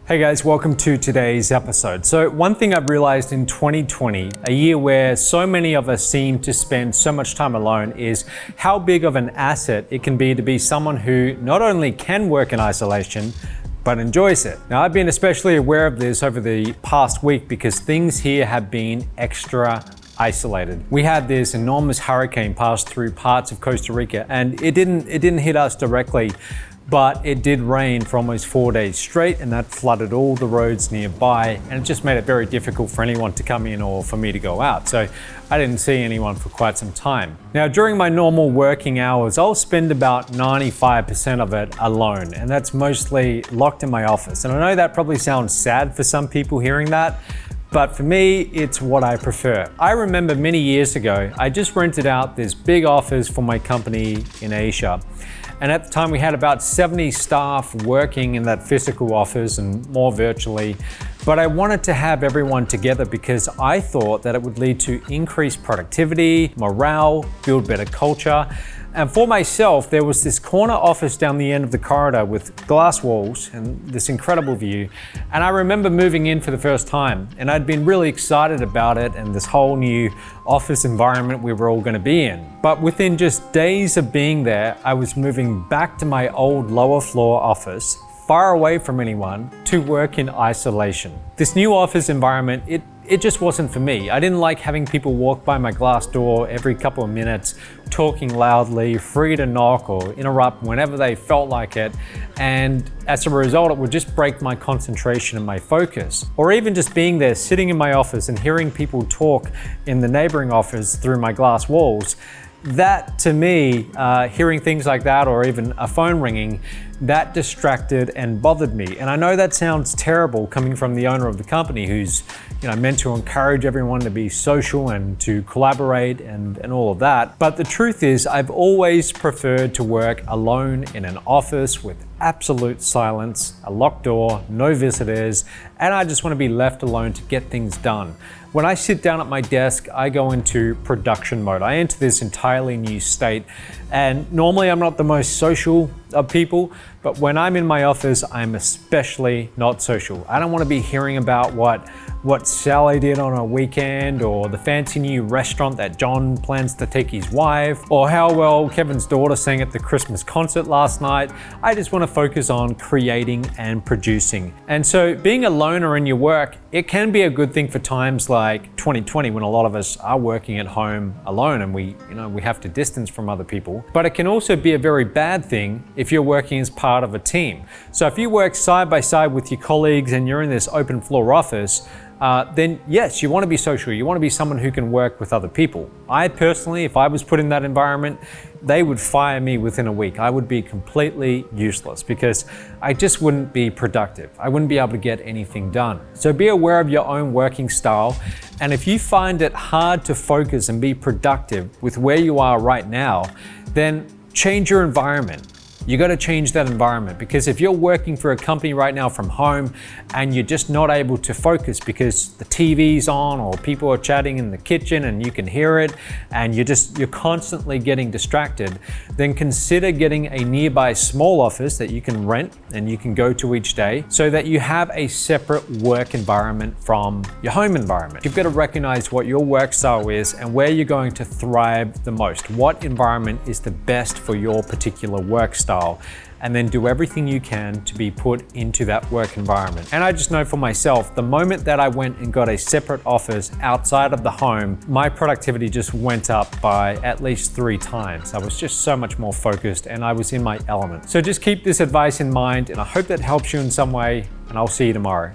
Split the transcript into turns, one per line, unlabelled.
Hey guys, welcome to today's episode. So one thing I've realized in 2020, a year where so many of us seem to spend so much time alone, is how big of an asset it can be to be someone who not only can work in isolation, but enjoys it. Now, I've been especially aware of this over the past week because things here have been extra isolated. We had this enormous hurricane pass through parts of Costa Rica, and it didn't hit us directly, but it did rain for almost 4 days straight, and that flooded all the roads nearby, and it just made it very difficult for anyone to come in or for me to go out. So I didn't see anyone for quite some time. Now, during my normal working hours, I'll spend about 95% of it alone, and that's mostly locked in my office. And I know that probably sounds sad for some people hearing that, but for me, it's what I prefer. I remember many years ago, I just rented out this big office for my company in Asia. And at the time we had about 70 staff working in that physical office and more virtually. But I wanted to have everyone together because I thought that it would lead to increased productivity, morale, build better culture. And for myself, there was this corner office down the end of the corridor with glass walls and this incredible view. And I remember moving in for the first time, and I'd been really excited about it and this whole new office environment we were all going to be in. But within just days of being there, I was moving back to my old lower floor office, far away from anyone, to work in isolation. This new office environment, it just wasn't for me. I didn't like having people walk by my glass door every couple of minutes, talking loudly, free to knock or interrupt whenever they felt like it. And as a result, it would just break my concentration and my focus. Or even just being there, sitting in my office and hearing people talk in the neighboring office through my glass walls. That, to me, hearing things like that or even a phone ringing, that distracted and bothered me. And I know that sounds terrible coming from the owner of the company who's meant to encourage everyone to be social and to collaborate and all of that. But the truth is, I've always preferred to work alone in an office with absolute silence, a locked door, no visitors, and I just want to be left alone to get things done. When I sit down at my desk, I go into production mode. I enter this entirely new state, and normally I'm not the most social of people, but when I'm in my office, I'm especially not social. I don't want to be hearing about what Sally did on a weekend, or the fancy new restaurant that John plans to take his wife, or how well Kevin's daughter sang at the Christmas concert last night. I just want to focus on creating and producing. And so being a loner in your work, it can be a good thing for times like 2020 when a lot of us are working at home alone and we have to distance from other people. But it can also be a very bad thing if you're working as part of a team. So if you work side by side with your colleagues and you're in this open floor office, then yes, you want to be social. You want to be someone who can work with other people. I personally, if I was put in that environment, they would fire me within a week. I would be completely useless because I just wouldn't be productive. I wouldn't be able to get anything done. So be aware of your own working style. And if you find it hard to focus and be productive with where you are right now, then change your environment. You got to change that environment, because if you're working for a company right now from home and you're just not able to focus because the TV's on or people are chatting in the kitchen and you can hear it and you're constantly getting distracted, then consider getting a nearby small office that you can rent and you can go to each day so that you have a separate work environment from your home environment. You've got to recognize what your work style is and where you're going to thrive the most. What environment is the best for your particular work style? And then do everything you can to be put into that work environment. And I just know for myself, the moment that I went and got a separate office outside of the home, my productivity just went up by at least 3 times. I was just so much more focused and I was in my element. So just keep this advice in mind, and I hope that helps you in some way, and I'll see you tomorrow.